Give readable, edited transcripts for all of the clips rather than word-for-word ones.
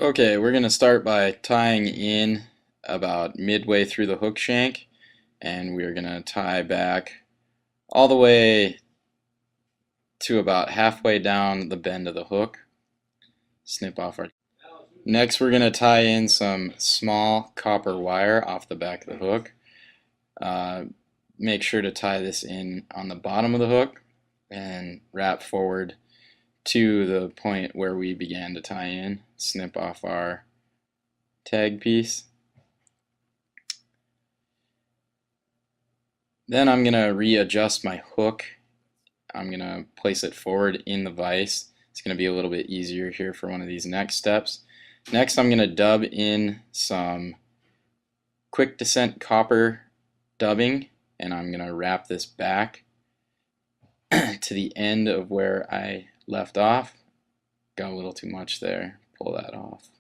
Okay, we're going to start by tying in about midway through the hook shank, and we're going to tie back all the way to about halfway down the bend of the hook. Snip off our... Next we're going to tie in some small copper wire off the back of the hook. Make sure to tie this in on the bottom of the hook and wrap forward to the point where we began to tie in. Snip off our tag piece. Then I'm going to readjust my hook. I'm going to place it forward in the vise. It's going to be a little bit easier here for one of these next steps. Next I'm going to dub in some quick descent copper dubbing, and I'm going to wrap this back to the end of where I left off. Got a little too much there. Pull that off.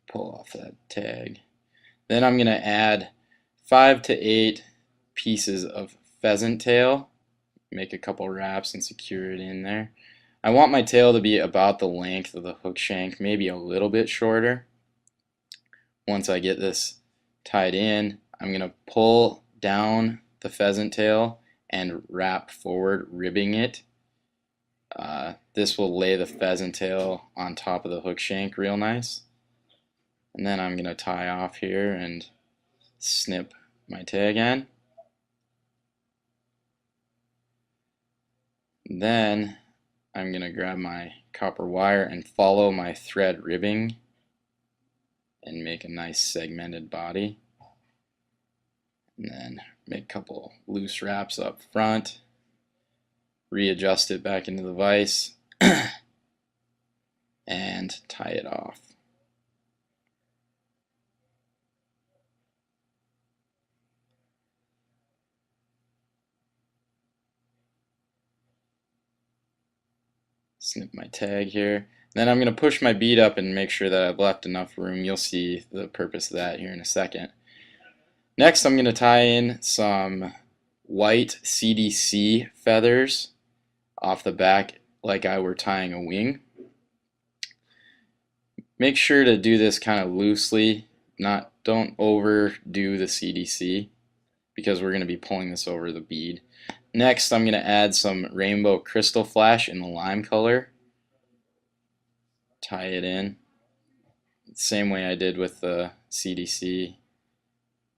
Pull off that tag. Then I'm going to add 5 to 8 pieces of pheasant tail. Make a couple wraps and secure it in there. I want my tail to be about the length of the hook shank, maybe a little bit shorter. Once I get this tied in, I'm going to pull down the pheasant tail and wrap forward, ribbing it. This will lay the pheasant tail on top of the hook shank real nice. And then I'm going to tie off here and snip my tag end. Then I'm going to grab my copper wire and follow my thread ribbing and make a nice segmented body. And then make a couple loose wraps up front, readjust it back into the vise, and tie it off. Snip my tag here. Then I'm going to push my bead up and make sure that I've left enough room. You'll see the purpose of that here in a second. Next I'm going to tie in some white CDC feathers off the back like I were tying a wing. Make sure to do this kind of loosely, don't overdo the CDC because we're going to be pulling this over the bead. Next I'm going to add some rainbow crystal flash in the lime color. Tie it in. Same way I did with the CDC.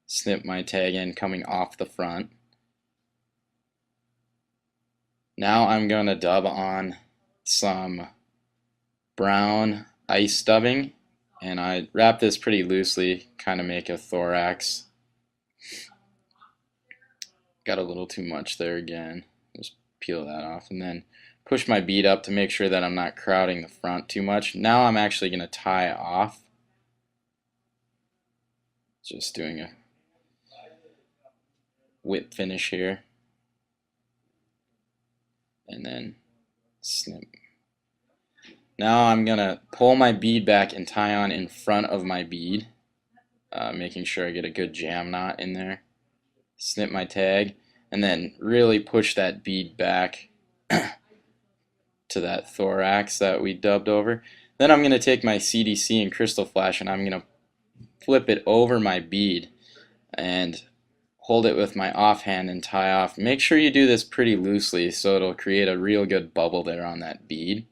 Snip my tag end coming off the front. Now I'm going to dub on some brown ice dubbing, and I wrap this pretty loosely, kind of make a thorax. Got a little too much there again. Just peel that off and then push my bead up to make sure that I'm not crowding the front too much. Now I'm actually going to tie off. Just doing a whip finish here. And then snip. Now I'm going to pull my bead back and tie on in front of my bead, making sure I get a good jam knot in there. Snip my tag, and then really push that bead back to that thorax that we dubbed over. Then I'm going to take my CDC and crystal flash and I'm going to flip it over my bead and hold it with my offhand and tie off. Make sure you do this pretty loosely so it'll create a real good bubble there on that bead.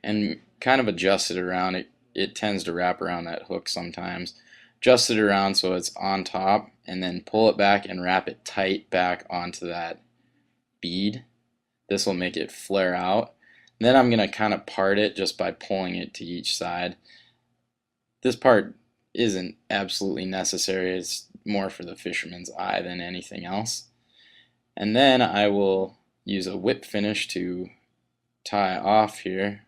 And kind of adjust it around. It tends to wrap around that hook sometimes. Adjust it around so it's on top, and then pull it back and wrap it tight back onto that bead. This will make it flare out. Then I'm going to kind of part it just by pulling it to each side. This part isn't absolutely necessary. It's more for the fisherman's eye than anything else. And then I will use a whip finish to tie off here.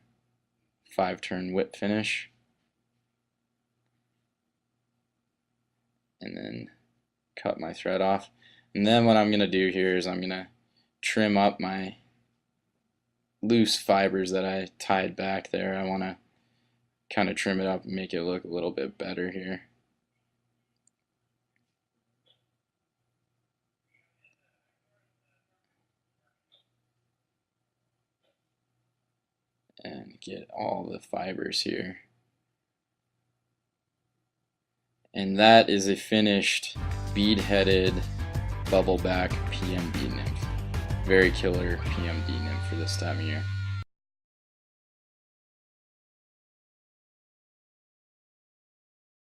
5-turn whip finish. And then cut my thread off. And then what I'm going to do here is I'm going to trim up my loose fibers that I tied back there. I want to kind of trim it up and make it look a little bit better here. get all the fibers here. And that is a finished bead-headed Bubble Back PMD nymph. Very killer PMD nymph for this time of year.